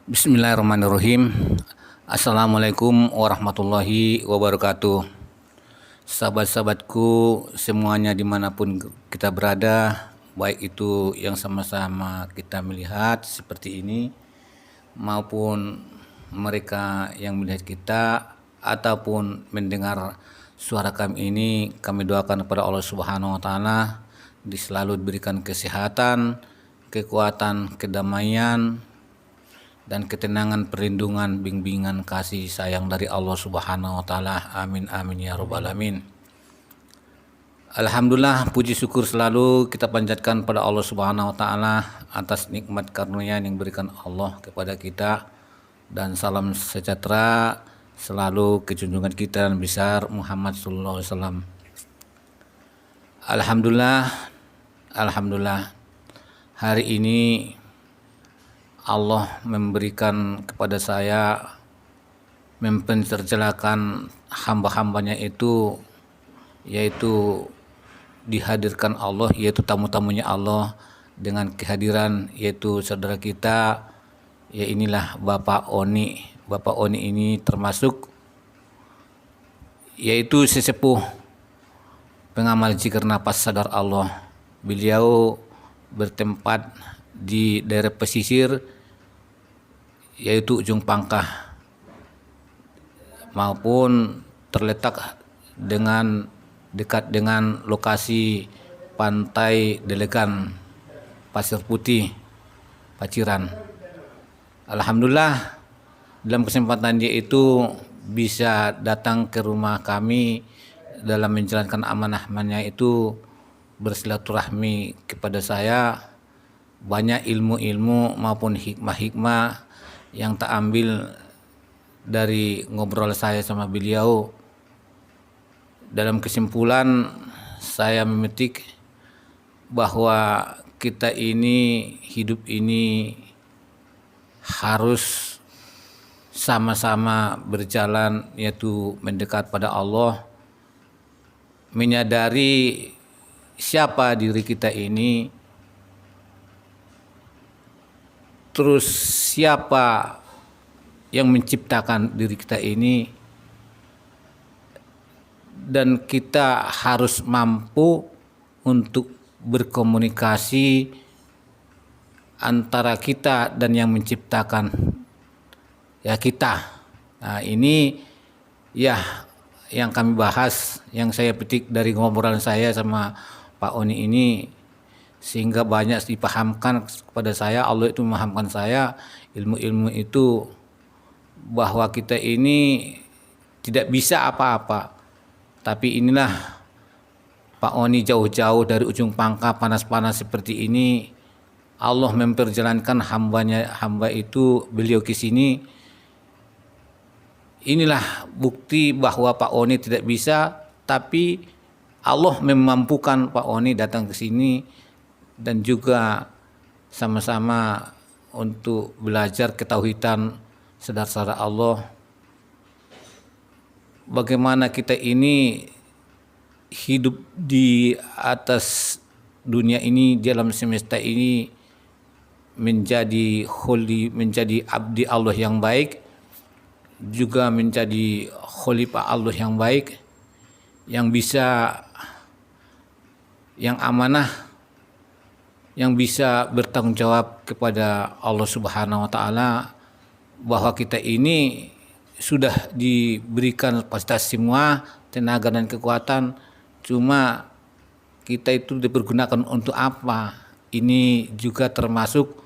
Bismillahirrahmanirrahim. Assalamualaikum warahmatullahi wabarakatuh. Sahabat-sahabatku semuanya dimanapun kita berada, baik itu yang sama-sama kita melihat seperti ini, maupun mereka yang melihat kita ataupun mendengar suara kami ini, kami doakan kepada Allah Subhanahu wa taala selalu diberikan kesehatan, kekuatan, kedamaian, dan ketenangan, perlindungan, bimbingan, kasih sayang dari Allah Subhanahu wa taala. Amin amin ya rabbal alamin. Alhamdulillah, puji syukur selalu kita panjatkan pada Allah Subhanahu wa taala atas nikmat karunia yang diberikan Allah kepada kita, dan salam sejahtera selalu ke junjungan kita yang besar Muhammad sallallahu alaihi wasallam. Alhamdulillah hari ini Allah memberikan kepada saya mempencerjalakan hamba-hambanya itu, yaitu dihadirkan Allah, yaitu tamu-tamunya Allah dengan kehadiran, yaitu saudara kita, ya inilah Bapak Oni. Bapak Oni ini termasuk yaitu sesepuh pengamal zikir nafas sadar Allah. Beliau bertempat di daerah pesisir, yaitu Ujung Pangkah, maupun terletak dekat dengan lokasi pantai Delegan, Pasir Putih, Paciran. Alhamdulillah, dalam kesempatan dia itu bisa datang ke rumah kami dalam menjalankan amanahnya itu, bersilaturahmi kepada saya. Banyak ilmu-ilmu maupun hikmah-hikmah yang tak ambil dari ngobrol saya sama beliau. Dalam kesimpulan, saya memetik bahwa kita ini, hidup ini harus sama-sama berjalan, yaitu mendekat pada Allah, menyadari siapa diri kita ini, terus siapa yang menciptakan diri kita ini, dan kita harus mampu untuk berkomunikasi antara kita dan yang menciptakan, ya kita. Nah, ini ya yang kami bahas, yang saya petik dari ngobrolan saya sama Pak Oni ini, sehingga banyak dipahamkan kepada saya, Allah itu memahamkan saya ilmu-ilmu itu, bahwa kita ini tidak bisa apa-apa. Tapi inilah Pak Oni jauh-jauh dari Ujung Pangkah panas-panas seperti ini, Allah memperjalankan hamba itu, beliau ke sini. Inilah bukti bahwa Pak Oni tidak bisa, tapi Allah memampukan Pak Oni datang ke sini, dan juga sama-sama untuk belajar ketauhidan sadar Allah. Bagaimana kita ini hidup di atas dunia ini, di alam semesta ini, menjadi menjadi abdi Allah yang baik, juga menjadi khalifah Allah yang baik, yang bisa, yang amanah, yang bisa bertanggung jawab kepada Allah Subhanahu wa taala, bahwa kita ini sudah diberikan fasilitas semua, tenaga dan kekuatan, cuma kita itu dipergunakan untuk apa? Ini juga termasuk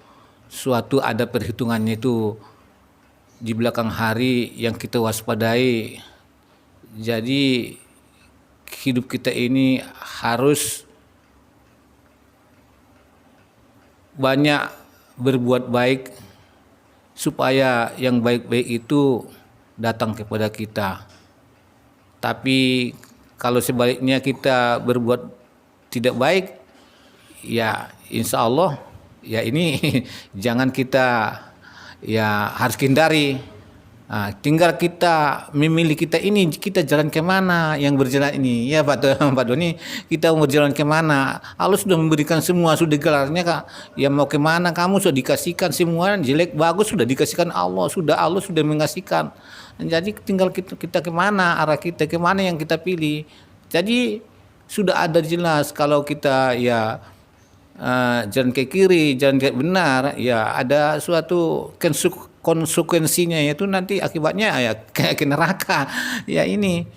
suatu ada perhitungannya itu di belakang hari yang kita waspadai. Jadi hidup kita ini harus banyak berbuat baik, supaya yang baik-baik itu datang kepada kita. Tapi kalau sebaliknya kita berbuat tidak baik, ya insya Allah ya ini jangan kita, ya harus hindari. Tinggal kita memilih kita ini kita jalan kemana yang berjalan ini ya Pak Doni, kita mau berjalan kemana. Allah sudah memberikan semua, sudah gelarnya Kak, ya mau kemana kamu sudah dikasihkan semua, jelek bagus sudah dikasihkan Allah sudah mengasihkan. Jadi tinggal kita kemana, arah kita kemana yang kita pilih. Jadi sudah ada jelas kalau kita ya jalan ke kiri, jalan ke benar, ya ada suatu konsekuensinya, yaitu nanti akibatnya ya kayak ke neraka. Ya ini.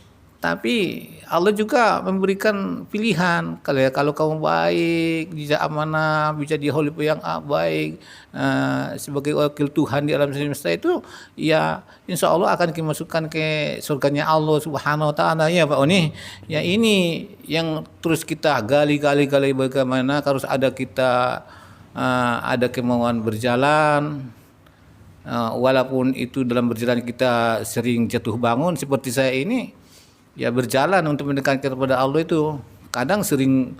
Tapi Allah juga memberikan pilihan. Kalau kamu baik, bisa amanah, bisa di khalifah yang baik, sebagai wakil Tuhan di alam semesta itu, ya insya Allah akan dimasukkan ke surganya Allah Subhanahu Wa Taala ya Pak Oni. Ya ini yang terus kita gali bagaimana harus ada kita ada kemauan berjalan. Walaupun itu dalam berjalan kita sering jatuh bangun seperti saya ini, ya berjalan untuk mendekatkan kepada Allah itu kadang sering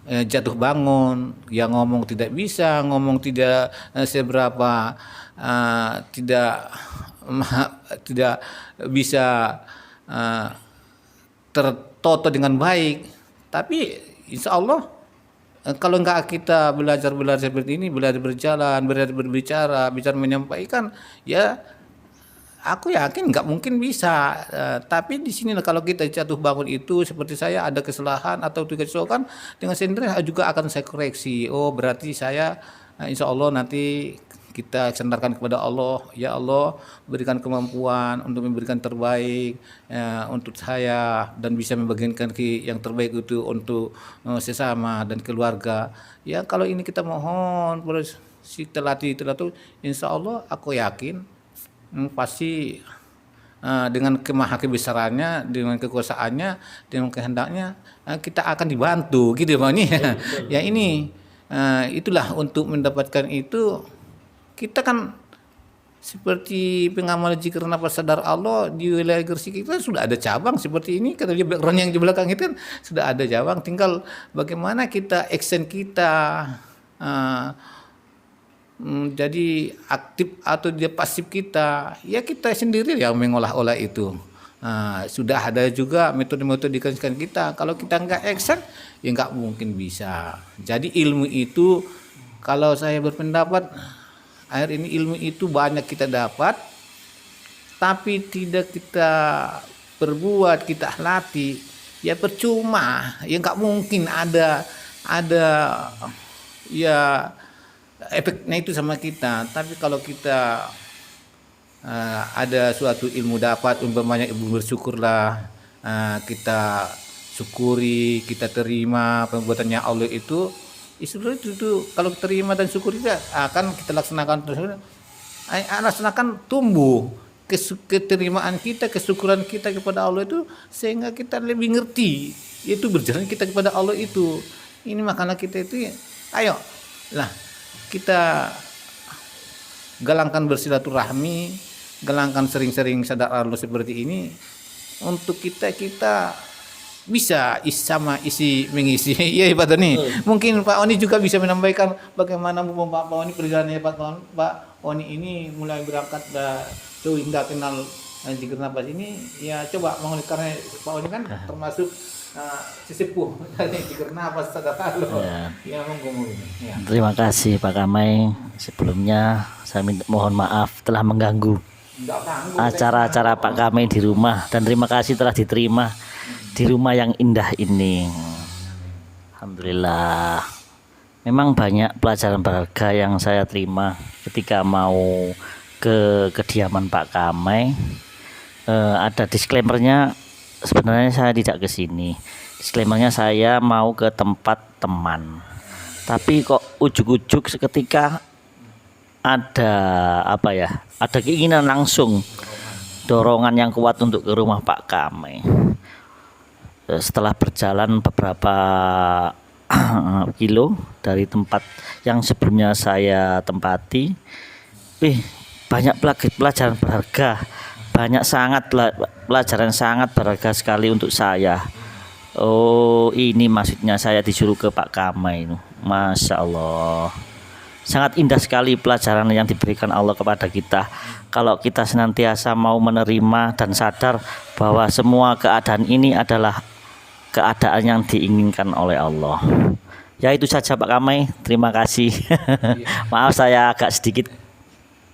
jatuh bangun, ya ngomong tidak bisa, ngomong tidak seberapa, tidak bisa tertoto dengan baik. Tapi insya Allah kalau enggak kita belajar seperti ini, belajar berjalan, belajar berbicara, bisa menyampaikan, ya aku yakin nggak mungkin bisa. Tapi di sini kalau kita jatuh bangun itu seperti saya ada kesalahan atau kecelakaan, dengan sendirinya juga akan saya koreksi. Oh berarti saya insya Allah nanti kita sandarkan kepada Allah, ya Allah berikan kemampuan untuk memberikan terbaik untuk saya dan bisa membagikan yang terbaik itu untuk sesama dan keluarga. Ya kalau ini kita mohon terus si telatih insya Allah aku yakin pasti dengan kemaha kebesarannya, dengan kekuasaannya, dengan kehendaknya kita akan dibantu gitu Bang ini. Ya ini itulah untuk mendapatkan itu. Kita kan seperti pengamal zikir nafas sadar Allah di wilayah Gresik kita sudah ada cabang seperti ini. Kata dia background yang di belakang itu kan sudah ada cabang. Tinggal bagaimana kita action kita jadi aktif atau dia pasif kita. Ya kita sendiri yang mengolah-olah itu. Sudah ada juga metode-metode dikasihkan kita. Kalau kita nggak action ya nggak mungkin bisa. Jadi ilmu itu kalau saya berpendapat akhir ini ilmu itu banyak kita dapat, tapi tidak kita perbuat, kita latih, ya percuma. Ya nggak mungkin ada ya efeknya itu sama kita. Tapi kalau kita ada suatu ilmu dapat, umpamanya ilmu bersyukurlah, kita syukuri, kita terima perbuatannya Allah itu kalau terima dan syukur itu akan kita laksanakan terus, laksanakan tumbuh keterimaan kita, kesyukuran kita kepada Allah itu sehingga kita lebih ngerti itu berjalan kita kepada Allah itu. Ini makanya kita itu ayo lah kita galangkan bersilaturahmi, galangkan sering-sering sadar Allah seperti ini untuk kita bisa sama isi mengisi. Iya Pak Tony. Mungkin Pak Oni juga bisa menyampaikan bagaimana Pak Oni perjalanannya Pak Oni ini mulai berangkat hingga kenal zikir nafas ini. Ya coba karena Pak Oni kan termasuk sesepuh dari zikir nafas sadar Allah. Ya monggo. Ya. Terima kasih Pak Kamai. Sebelumnya saya mohon maaf telah mengganggu acara-acara Pak Kamai di rumah, dan terima kasih telah diterima di rumah yang indah ini. Alhamdulillah. Memang banyak pelajaran berharga yang saya terima ketika mau ke kediaman Pak Kamai. Ada disclaimernya, sebenarnya saya tidak ke sini. Disclaimernya saya mau ke tempat teman. Tapi kok ujuk-ujuk seketika ada ada keinginan langsung, dorongan yang kuat untuk ke rumah Pak Kamai. Setelah berjalan beberapa kilo dari tempat yang sebelumnya saya tempati, banyak pelajaran berharga, pelajaran sangat berharga sekali untuk saya. Oh ini maksudnya saya disuruh ke Pak Kamai, Masya Allah. sangat indah sekali pelajaran yang diberikan Allah kepada kita. Kalau kita senantiasa mau menerima dan sadar bahwa semua keadaan ini adalah keadaan yang diinginkan oleh Allah. Ya itu saja Pak Kamai, terima kasih. Maaf saya agak sedikit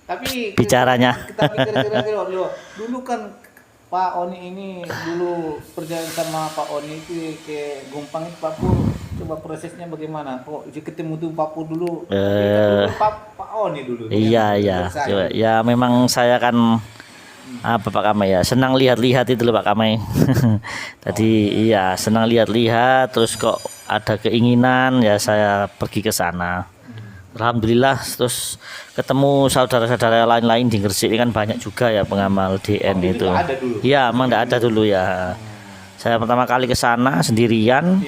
Tapi bicaranya. kita mikir-mikir dulu kan Pak Oni ini dulu perjalanan sama Pak Oni itu ke Gumpang itu Pak Pur, coba prosesnya bagaimana? Kok ketemu tuh Pak Pur dulu? Pak Oni dulu. Iya iya, coba. Ya memang saya kan apa Pak Kamai ya, senang lihat-lihat itu loh Pak Kamai. Tadi iya senang lihat-lihat, terus kok ada keinginan ya saya pergi ke sana. Alhamdulillah, terus ketemu saudara-saudara lain-lain di Gresik ini kan banyak juga ya pengamal DN itu. Iya, emang enggak ada dulu ya. Saya pertama kali ke sana sendirian.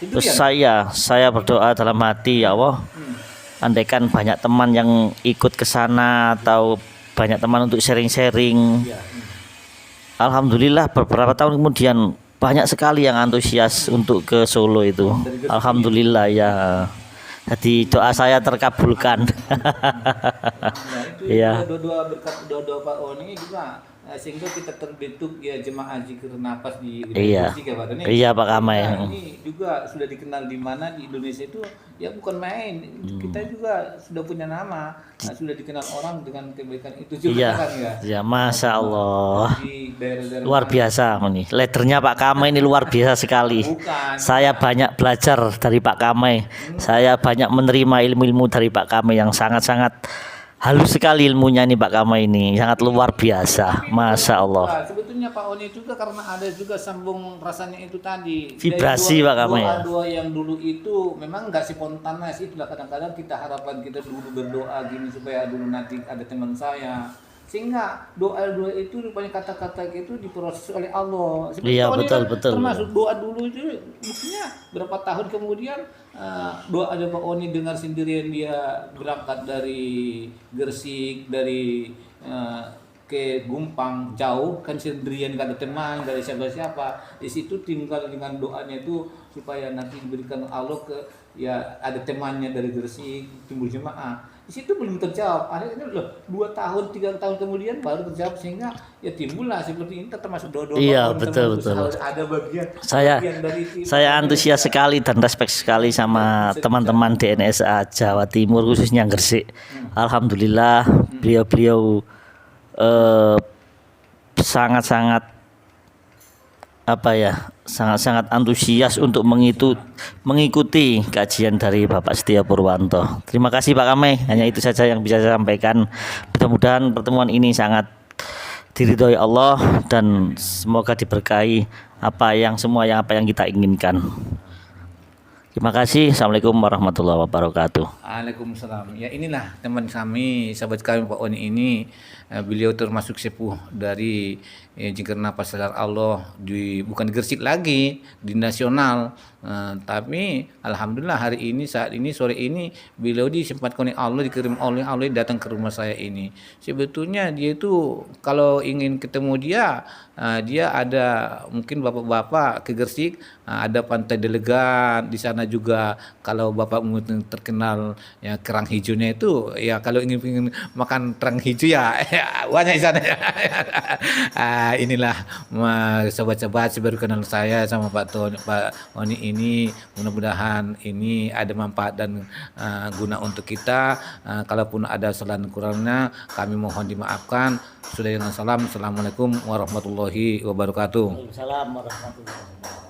Terus saya berdoa dalam hati, ya Allah, andaikan banyak teman yang ikut ke sana atau banyak teman untuk sharing-sharing. Alhamdulillah beberapa tahun kemudian banyak sekali yang antusias untuk ke Solo itu. Alhamdulillah ya. Jadi doa saya terkabulkan. Iya. Doa Pak Oni juga sehingga kita terbentuk ya jemaah zikir nafas di Iya. Iya Pak Kamai. Ini juga sudah dikenal di mana di Indonesia itu ya bukan main. Kita juga sudah punya nama, sudah dikenal orang dengan kebaikan itu juga Iya. kan ya. Ya Masya Allah. Di daerah-daerah Luar biasa nih. Letternya Pak Kamai ini luar biasa sekali. Saya banyak belajar dari Pak Kamai. Saya banyak menerima ilmu-ilmu dari Pak Kamai yang sangat-sangat halus sekali ilmunya nih Pak Kamai ini, sangat luar biasa, Masya Allah. Sebetulnya Pak Oni juga karena ada juga sambung rasanya itu tadi. Vibrasi Pak Kamai ya. Doa yang dulu itu memang nggak spontan mas, itulah kadang-kadang kita harapan kita dulu berdoa gini supaya dulu nanti ada teman saya. Sehingga doa-doa itu rupanya kata-kata itu diproses oleh Allah. Iya betul kan betul. Termasuk doa dulu itu buktinya berapa tahun kemudian doa ada Pak Oni dengar sendirian dia berangkat dari Gresik dari ke Gumpang jauh kan sendirian gak ada teman gak ada siapa-siapa di situ tinggal dengan doanya itu supaya nanti diberikan Allah ke ya ada temannya dari Gresik timbul jemaah. Di situ belum terjawab. Akhirnya loh 2 tahun 3 tahun kemudian baru terjawab sehingga ya timbullah seperti ini termasuk doa-doa. Iya betul betul. Ada bagian saya antusias sekali dan respect sekali sama teman-teman DNSA Jawa Timur khususnya Gresik. Alhamdulillah beliau-beliau sangat-sangat apa ya, sangat-sangat antusias untuk mengikuti kajian dari Bapak Setia Purwanto. Terima kasih Pak Kamai, hanya itu saja yang bisa saya sampaikan. Mudah-mudahan pertemuan ini sangat diridhoi Allah dan semoga diberkahi apa yang kita inginkan. Terima kasih. Assalamualaikum warahmatullahi wabarakatuh. Waalaikumsalam. Ya inilah teman kami, sahabat kami Pak Oni ini, beliau termasuk sepuh dari Zikir Nafas Sadar Allah bukan di Gresik lagi, di nasional. Tapi alhamdulillah saat ini sore ini beliau disempatkan oleh Allah, dikirim oleh Allah datang ke rumah saya ini. Sebetulnya dia itu kalau ingin ketemu dia ada mungkin bapak-bapak ke Gresik, ada Pantai Delegan di sana juga. Kalau bapak mungkin terkenal ya kerang hijaunya itu ya, kalau ingin makan kerang hijau ya banyak di sana. Inilah sobat-sobat baru kenal saya sama Pak Oni ini, mudah-mudahan ini ada manfaat dan guna untuk kita. Kalaupun ada kesalahan kurangnya kami mohon dimaafkan. Sudah dengan salam. Assalamualaikum warahmatullahi wabarakatuh. Waalaikumsalam warahmatullahi wabarakatuh.